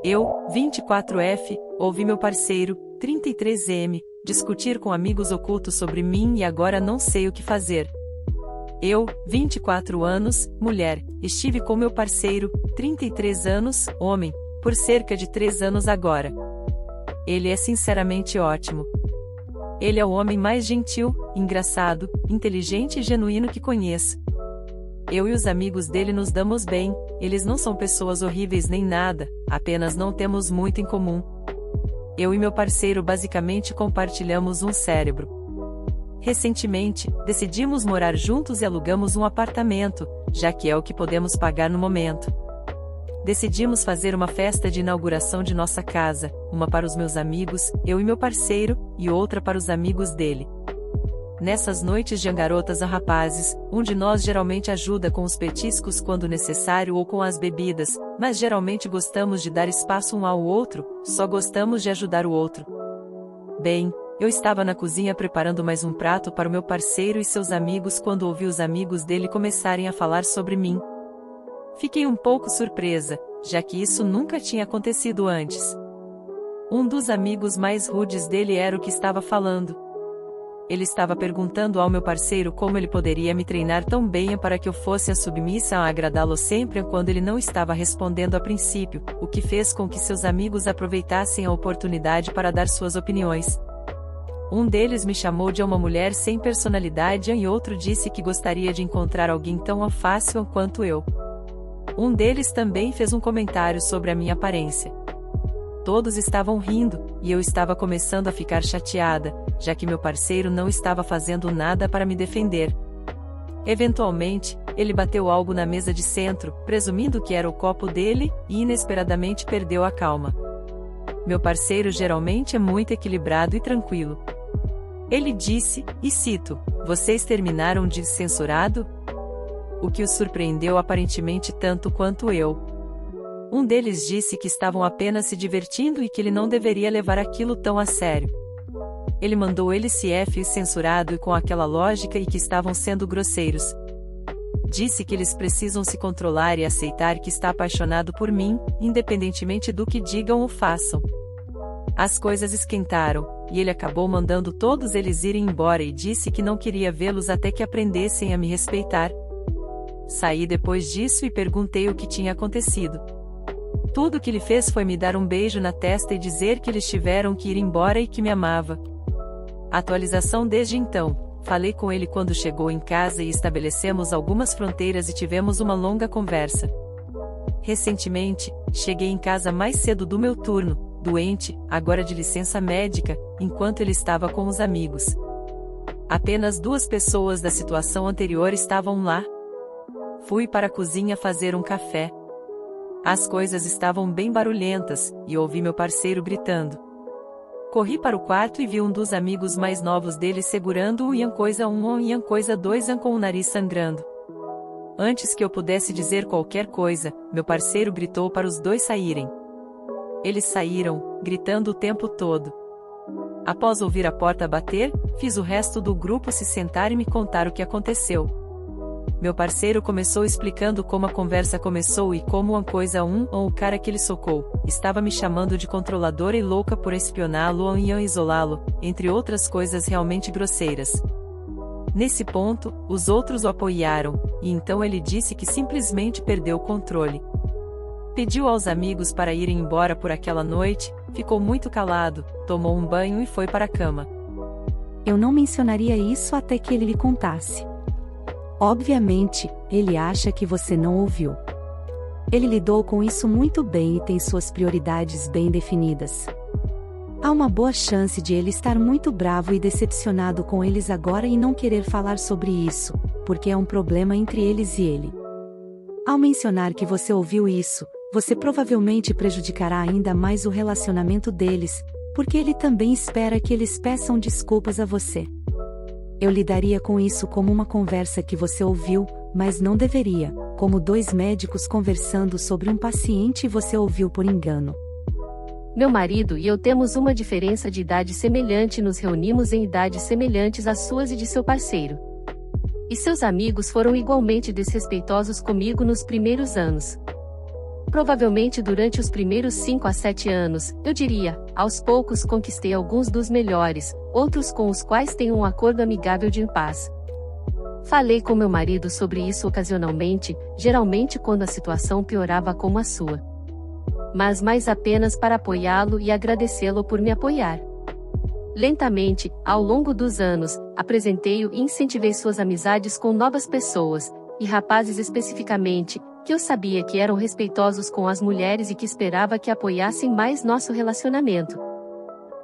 Eu, 24F, ouvi meu parceiro, 33M, discutir com amigos ocultos sobre mim e agora não sei o que fazer. Eu, 24 anos, mulher, estive com meu parceiro, 33 anos, homem, por cerca de 3 anos agora. Ele é sinceramente ótimo. Ele é o homem mais gentil, engraçado, inteligente e genuíno que conheço. Eu e os amigos dele nos damos bem, eles não são pessoas horríveis nem nada, apenas não temos muito em comum. Eu e meu parceiro basicamente compartilhamos um cérebro. Recentemente, decidimos morar juntos e alugamos um apartamento, já que é o que podemos pagar no momento. Decidimos fazer uma festa de inauguração de nossa casa, uma para os meus amigos, eu e meu parceiro, e outra para os amigos dele. Nessas noites de garotas a rapazes, um de nós geralmente ajuda com os petiscos quando necessário ou com as bebidas, mas geralmente gostamos de dar espaço um ao outro, só gostamos de ajudar o outro. Bem, eu estava na cozinha preparando mais um prato para o meu parceiro e seus amigos quando ouvi os amigos dele começarem a falar sobre mim. Fiquei um pouco surpresa, já que isso nunca tinha acontecido antes. Um dos amigos mais rudes dele era o que estava falando. Ele estava perguntando ao meu parceiro como ele poderia me treinar tão bem para que eu fosse a submissa a agradá-lo sempre quando ele não estava respondendo a princípio, o que fez com que seus amigos aproveitassem a oportunidade para dar suas opiniões. Um deles me chamou de uma mulher sem personalidade e outro disse que gostaria de encontrar alguém tão fácil quanto eu. Um deles também fez um comentário sobre a minha aparência. Todos estavam rindo, e eu estava começando a ficar chateada, já que meu parceiro não estava fazendo nada para me defender. Eventualmente, ele bateu algo na mesa de centro, presumindo que era o copo dele, e inesperadamente perdeu a calma. Meu parceiro geralmente é muito equilibrado e tranquilo. Ele disse, e cito, "Vocês terminaram de censurado?" O que os surpreendeu aparentemente tanto quanto eu. Um deles disse que estavam apenas se divertindo e que ele não deveria levar aquilo tão a sério. Ele mandou ele se censurado e com aquela lógica e que estavam sendo grosseiros. Disse que eles precisam se controlar e aceitar que está apaixonado por mim, independentemente do que digam ou façam. As coisas esquentaram, e ele acabou mandando todos eles irem embora e disse que não queria vê-los até que aprendessem a me respeitar. Saí depois disso e perguntei o que tinha acontecido. Tudo o que ele fez foi me dar um beijo na testa e dizer que eles tiveram que ir embora e que me amava. Atualização desde então, falei com ele quando chegou em casa e estabelecemos algumas fronteiras e tivemos uma longa conversa. Recentemente, cheguei em casa mais cedo do meu turno, doente, agora de licença médica, enquanto ele estava com os amigos. Apenas 2 pessoas da situação anterior estavam lá. Fui para a cozinha fazer um café. As coisas estavam bem barulhentas, e ouvi meu parceiro gritando. Corri para o quarto e vi um dos amigos mais novos dele segurando o Ian coisa 1 ou Ian coisa 2 com o nariz sangrando. Antes que eu pudesse dizer qualquer coisa, meu parceiro gritou para os 2 saírem. Eles saíram, gritando o tempo todo. Após ouvir a porta bater, fiz o resto do grupo se sentar e me contar o que aconteceu. Meu parceiro começou explicando como a conversa começou e como uma coisa ou o cara que ele socou, estava me chamando de controladora e louca por espioná-lo ou isolá-lo, entre outras coisas realmente grosseiras. Nesse ponto, os outros o apoiaram, e então ele disse que simplesmente perdeu o controle. Pediu aos amigos para irem embora por aquela noite, ficou muito calado, tomou um banho e foi para a cama. Eu não mencionaria isso até que ele lhe contasse. Obviamente, ele acha que você não ouviu. Ele lidou com isso muito bem e tem suas prioridades bem definidas. Há uma boa chance de ele estar muito bravo e decepcionado com eles agora e não querer falar sobre isso, porque é um problema entre eles e ele. Ao mencionar que você ouviu isso, você provavelmente prejudicará ainda mais o relacionamento deles, porque ele também espera que eles peçam desculpas a você. Eu lidaria com isso como uma conversa que você ouviu, mas não deveria, como 2 médicos conversando sobre um paciente e você ouviu por engano. Meu marido e eu temos uma diferença de idade semelhante e nos reunimos em idades semelhantes às suas e de seu parceiro. E seus amigos foram igualmente desrespeitosos comigo nos primeiros anos. Provavelmente durante os primeiros 5 a 7 anos, eu diria, aos poucos conquistei alguns dos melhores, outros com os quais tenho um acordo amigável de paz. Falei com meu marido sobre isso ocasionalmente, geralmente quando a situação piorava como a sua. Mas mais apenas para apoiá-lo e agradecê-lo por me apoiar. Lentamente, ao longo dos anos, apresentei-o e incentivei suas amizades com novas pessoas, e rapazes especificamente, que eu sabia que eram respeitosos com as mulheres e que esperava que apoiassem mais nosso relacionamento.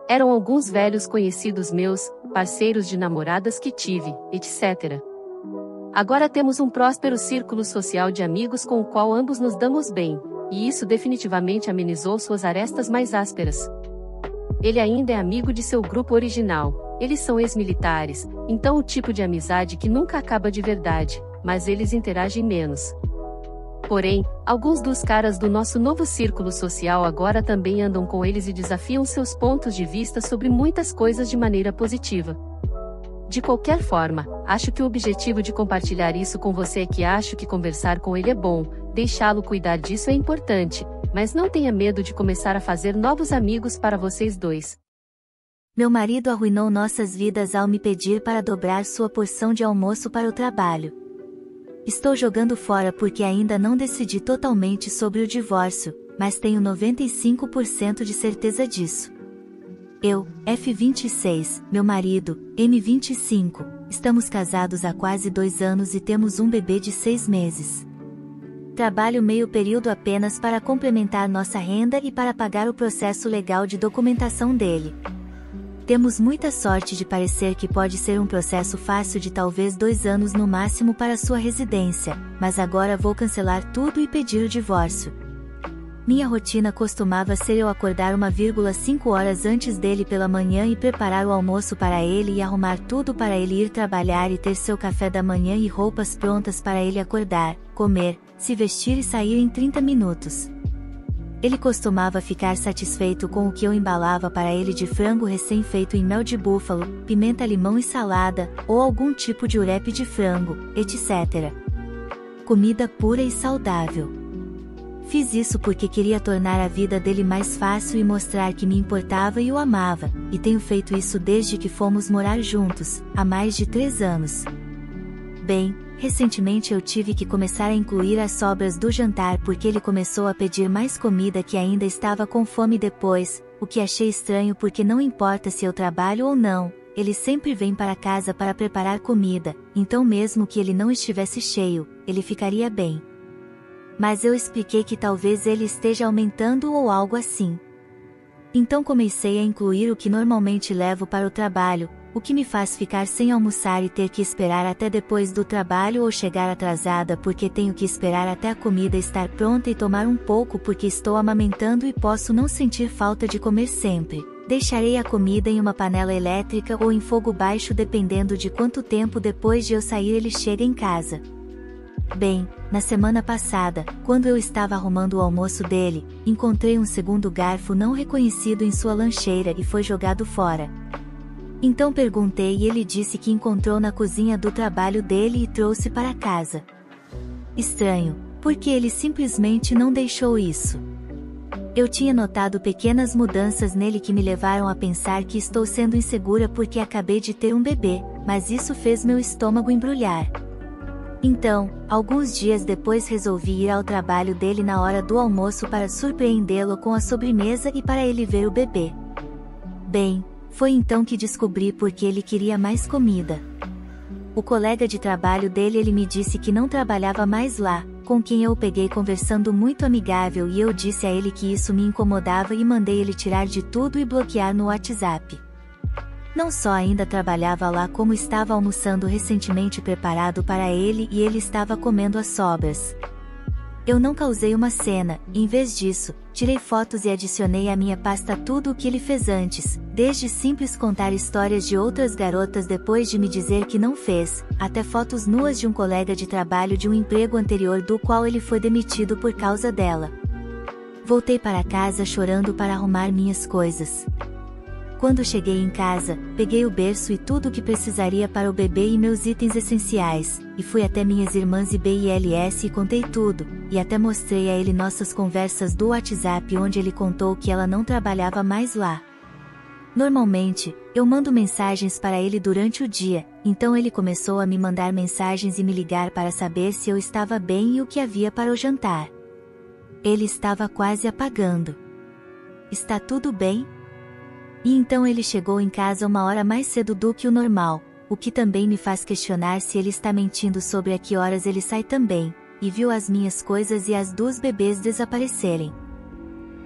Eram alguns velhos conhecidos meus, parceiros de namoradas que tive, etc. Agora temos um próspero círculo social de amigos com o qual ambos nos damos bem, e isso definitivamente amenizou suas arestas mais ásperas. Ele ainda é amigo de seu grupo original, eles são ex-militares, então o tipo de amizade que nunca acaba de verdade, mas eles interagem menos. Porém, alguns dos caras do nosso novo círculo social agora também andam com eles e desafiam seus pontos de vista sobre muitas coisas de maneira positiva. De qualquer forma, acho que o objetivo de compartilhar isso com você é que acho que conversar com ele é bom, deixá-lo cuidar disso é importante, mas não tenha medo de começar a fazer novos amigos para vocês dois. Meu marido arruinou nossas vidas ao me pedir para dobrar sua porção de almoço para o trabalho. Estou jogando fora porque ainda não decidi totalmente sobre o divórcio, mas tenho 95% de certeza disso. Eu, F26, meu marido, M25, estamos casados há quase 2 anos e temos um bebê de 6 meses. Trabalho meio período apenas para complementar nossa renda e para pagar o processo legal de documentação dele. Temos muita sorte de parecer que pode ser um processo fácil de talvez 2 anos no máximo para sua residência, mas agora vou cancelar tudo e pedir o divórcio. Minha rotina costumava ser eu acordar 1,5 horas antes dele pela manhã e preparar o almoço para ele e arrumar tudo para ele ir trabalhar e ter seu café da manhã e roupas prontas para ele acordar, comer, se vestir e sair em 30 minutos. Ele costumava ficar satisfeito com o que eu embalava para ele de frango recém-feito em mel de búfalo, pimenta-limão e salada, ou algum tipo de urepe de frango, etc. Comida pura e saudável. Fiz isso porque queria tornar a vida dele mais fácil e mostrar que me importava e o amava, e tenho feito isso desde que fomos morar juntos, há mais de 3 anos. Bem, recentemente eu tive que começar a incluir as sobras do jantar porque ele começou a pedir mais comida que ainda estava com fome depois, o que achei estranho porque não importa se eu trabalho ou não, ele sempre vem para casa para preparar comida, então mesmo que ele não estivesse cheio, ele ficaria bem. Mas eu expliquei que talvez ele esteja aumentando ou algo assim. Então comecei a incluir o que normalmente levo para o trabalho, o que me faz ficar sem almoçar e ter que esperar até depois do trabalho ou chegar atrasada porque tenho que esperar até a comida estar pronta e tomar um pouco porque estou amamentando e posso não sentir falta de comer sempre. Deixarei a comida em uma panela elétrica ou em fogo baixo dependendo de quanto tempo depois de eu sair ele chega em casa. Bem, na semana passada, quando eu estava arrumando o almoço dele, encontrei um segundo garfo não reconhecido em sua lancheira e foi jogado fora. Então perguntei e ele disse que encontrou na cozinha do trabalho dele e trouxe para casa. Estranho, porque ele simplesmente não deixou isso. Eu tinha notado pequenas mudanças nele que me levaram a pensar que estou sendo insegura porque acabei de ter um bebê, mas isso fez meu estômago embrulhar. Então, alguns dias depois resolvi ir ao trabalho dele na hora do almoço para surpreendê-lo com a sobremesa e para ele ver o bebê. Bem, foi então que descobri porque ele queria mais comida. O colega de trabalho dele ele me disse que não trabalhava mais lá, com quem eu o peguei conversando muito amigável e eu disse a ele que isso me incomodava e mandei ele tirar de tudo e bloquear no WhatsApp. Não só ainda trabalhava lá como estava almoçando recentemente preparado para ele e ele estava comendo as sobras. Eu não causei uma cena, em vez disso, tirei fotos e adicionei à minha pasta tudo o que ele fez antes, desde simples contar histórias de outras garotas depois de me dizer que não fez, até fotos nuas de um colega de trabalho de um emprego anterior do qual ele foi demitido por causa dela. Voltei para casa chorando para arrumar minhas coisas. Quando cheguei em casa, peguei o berço e tudo o que precisaria para o bebê e meus itens essenciais, e fui até minhas irmãs e BILS e contei tudo, e até mostrei a ele nossas conversas do WhatsApp onde ele contou que ela não trabalhava mais lá. Normalmente, eu mando mensagens para ele durante o dia, então ele começou a me mandar mensagens e me ligar para saber se eu estava bem e o que havia para o jantar. Ele estava quase apagando. Está tudo bem? E então ele chegou em casa 1 hora mais cedo do que o normal, o que também me faz questionar se ele está mentindo sobre a que horas ele sai também, e viu as minhas coisas e as dos bebês desaparecerem.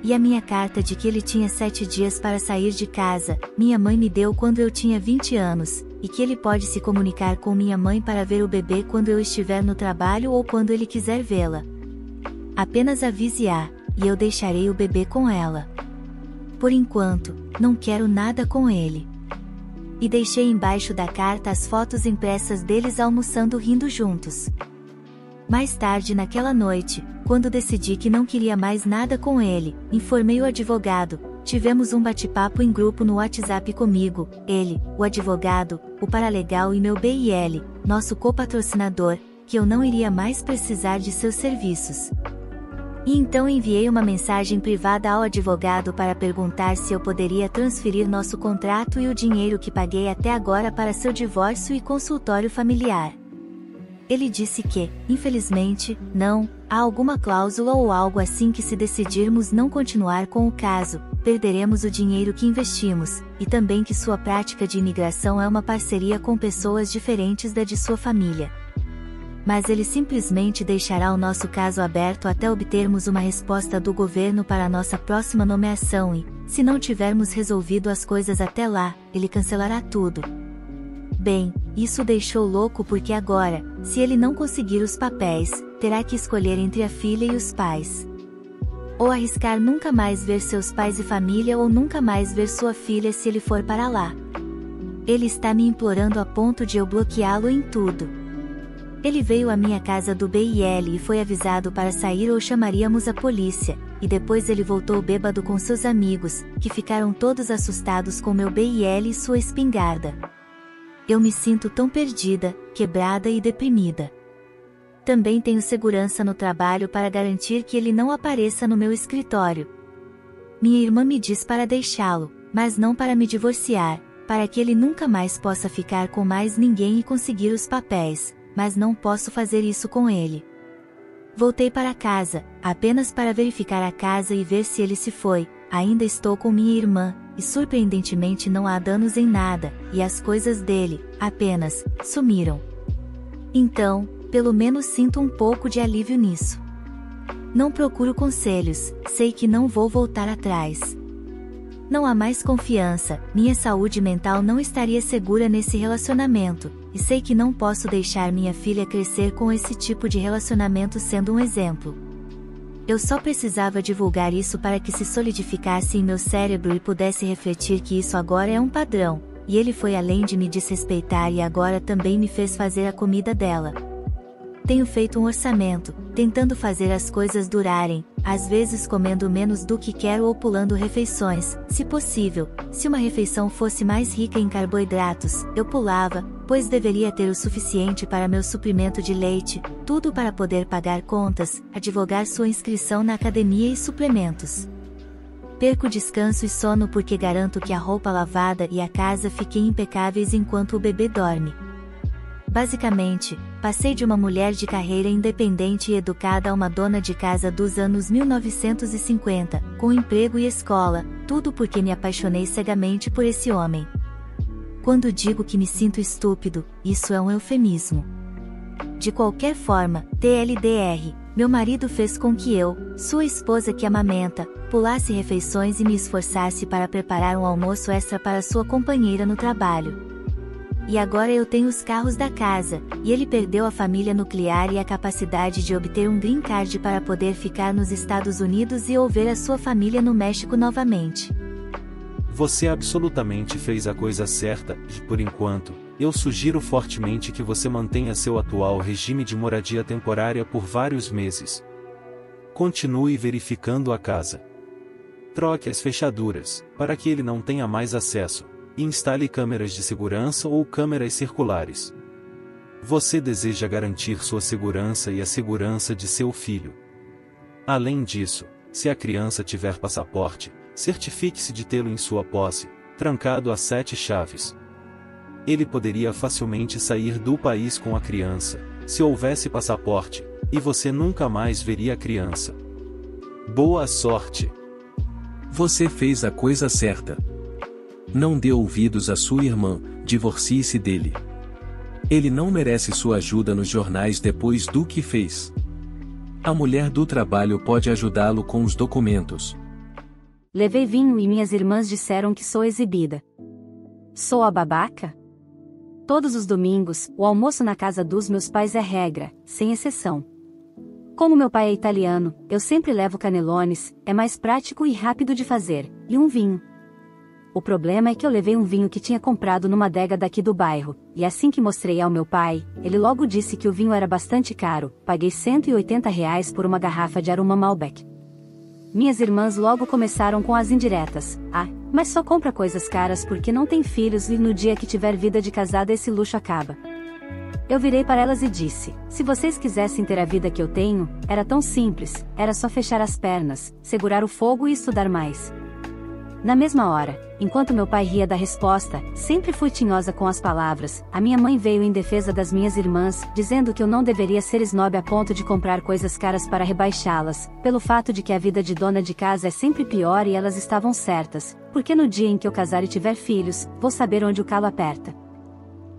E a minha carta de que ele tinha 7 dias para sair de casa, minha mãe me deu quando eu tinha 20 anos, e que ele pode se comunicar com minha mãe para ver o bebê quando eu estiver no trabalho ou quando ele quiser vê-la. Apenas avise-a, e eu deixarei o bebê com ela. Por enquanto, não quero nada com ele. E deixei embaixo da carta as fotos impressas deles almoçando rindo juntos. Mais tarde naquela noite, quando decidi que não queria mais nada com ele, informei o advogado, tivemos um bate-papo em grupo no WhatsApp comigo, ele, o advogado, o paralegal e meu BIL, nosso copatrocinador, que eu não iria mais precisar de seus serviços. E então enviei uma mensagem privada ao advogado para perguntar se eu poderia transferir nosso contrato e o dinheiro que paguei até agora para seu divórcio e consultório familiar. Ele disse que, infelizmente, não, há alguma cláusula ou algo assim que se decidirmos não continuar com o caso, perderemos o dinheiro que investimos, e também que sua prática de imigração é uma parceria com pessoas diferentes da de sua família. Mas ele simplesmente deixará o nosso caso aberto até obtermos uma resposta do governo para a nossa próxima nomeação e, se não tivermos resolvido as coisas até lá, ele cancelará tudo. Bem, isso o deixou louco porque agora, se ele não conseguir os papéis, terá que escolher entre a filha e os pais. Ou arriscar nunca mais ver seus pais e família ou nunca mais ver sua filha se ele for para lá. Ele está me implorando a ponto de eu bloqueá-lo em tudo. Ele veio à minha casa do BIL e foi avisado para sair ou chamaríamos a polícia, e depois ele voltou bêbado com seus amigos, que ficaram todos assustados com meu BIL e sua espingarda. Eu me sinto tão perdida, quebrada e deprimida. Também tenho segurança no trabalho para garantir que ele não apareça no meu escritório. Minha irmã me diz para deixá-lo, mas não para me divorciar, para que ele nunca mais possa ficar com mais ninguém e conseguir os papéis. Mas não posso fazer isso com ele. Voltei para casa, apenas para verificar a casa e ver se ele se foi. Ainda estou com minha irmã, e surpreendentemente não há danos em nada, e as coisas dele, apenas, sumiram. Então, pelo menos sinto um pouco de alívio nisso. Não procuro conselhos, sei que não vou voltar atrás. Não há mais confiança, minha saúde mental não estaria segura nesse relacionamento, e sei que não posso deixar minha filha crescer com esse tipo de relacionamento sendo um exemplo. Eu só precisava divulgar isso para que se solidificasse em meu cérebro e pudesse refletir que isso agora é um padrão, e ele foi além de me desrespeitar e agora também me fez fazer a comida dela. Tenho feito um orçamento, tentando fazer as coisas durarem, às vezes comendo menos do que quero ou pulando refeições, se possível. Se uma refeição fosse mais rica em carboidratos, eu pulava, pois deveria ter o suficiente para meu suprimento de leite, tudo para poder pagar contas, advogar sua inscrição na academia e suplementos. Perco descanso e sono porque garanto que a roupa lavada e a casa fiquem impecáveis enquanto o bebê dorme. Basicamente, passei de uma mulher de carreira independente e educada a uma dona de casa dos anos 1950, com emprego e escola, tudo porque me apaixonei cegamente por esse homem. Quando digo que me sinto estúpido, isso é um eufemismo. De qualquer forma, TLDR, meu marido fez com que eu, sua esposa que amamenta, pulasse refeições e me esforçasse para preparar um almoço extra para sua companheira no trabalho. E agora eu tenho os carros da casa, e ele perdeu a família nuclear e a capacidade de obter um green card para poder ficar nos Estados Unidos e ou ver a sua família no México novamente. Você absolutamente fez a coisa certa, e por enquanto, eu sugiro fortemente que você mantenha seu atual regime de moradia temporária por vários meses. Continue verificando a casa. Troque as fechaduras, para que ele não tenha mais acesso, e instale câmeras de segurança ou câmeras circulares. Você deseja garantir sua segurança e a segurança de seu filho. Além disso, se a criança tiver passaporte, certifique-se de tê-lo em sua posse, trancado a 7 chaves. Ele poderia facilmente sair do país com a criança, se houvesse passaporte, e você nunca mais veria a criança. Boa sorte! Você fez a coisa certa. Não dê ouvidos à sua irmã, divorcie-se dele. Ele não merece sua ajuda nos jornais depois do que fez. A mulher do trabalho pode ajudá-lo com os documentos. Levei vinho e minhas irmãs disseram que sou exibida. Sou a babaca? Todos os domingos, o almoço na casa dos meus pais é regra, sem exceção. Como meu pai é italiano, eu sempre levo canelones, é mais prático e rápido de fazer, e um vinho. O problema é que eu levei um vinho que tinha comprado numa adega daqui do bairro, e assim que mostrei ao meu pai, ele logo disse que o vinho era bastante caro, paguei R$ 180 por uma garrafa de Aroma Malbec. Minhas irmãs logo começaram com as indiretas, mas só compra coisas caras porque não tem filhos e no dia que tiver vida de casada esse luxo acaba. Eu virei para elas e disse, se vocês quisessem ter a vida que eu tenho, era tão simples, era só fechar as pernas, segurar o fogo e estudar mais. Na mesma hora, enquanto meu pai ria da resposta, sempre fui tinhosa com as palavras, a minha mãe veio em defesa das minhas irmãs, dizendo que eu não deveria ser snob a ponto de comprar coisas caras para rebaixá-las, pelo fato de que a vida de dona de casa é sempre pior e elas estavam certas, porque no dia em que eu casar e tiver filhos, vou saber onde o calo aperta.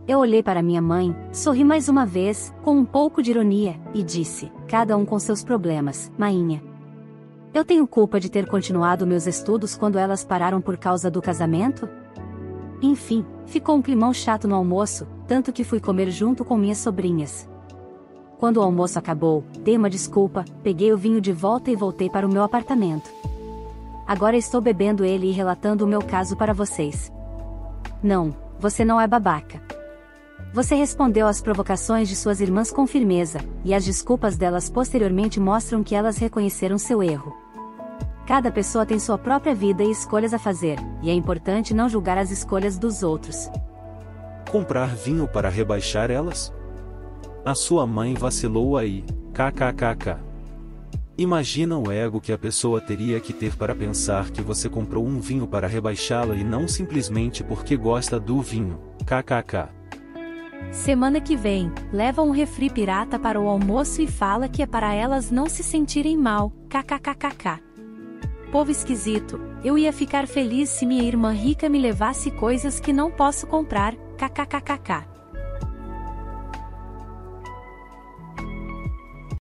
Eu olhei para minha mãe, sorri mais uma vez, com um pouco de ironia, e disse, cada um com seus problemas, mainha. Eu tenho culpa de ter continuado meus estudos quando elas pararam por causa do casamento? Enfim, ficou um climão chato no almoço, tanto que fui comer junto com minhas sobrinhas. Quando o almoço acabou, dei uma desculpa, peguei o vinho de volta e voltei para o meu apartamento. Agora estou bebendo ele e relatando o meu caso para vocês. Não, você não é babaca. Você respondeu às provocações de suas irmãs com firmeza, e as desculpas delas posteriormente mostram que elas reconheceram seu erro. Cada pessoa tem sua própria vida e escolhas a fazer, e é importante não julgar as escolhas dos outros. Comprar vinho para rebaixar elas? A sua mãe vacilou aí, kkkk. Imagina o ego que a pessoa teria que ter para pensar que você comprou um vinho para rebaixá-la e não simplesmente porque gosta do vinho, kkk. Semana que vem, leva um refri pirata para o almoço e fala que é para elas não se sentirem mal, kkkk. Povo esquisito, eu ia ficar feliz se minha irmã rica me levasse coisas que não posso comprar, kkkk.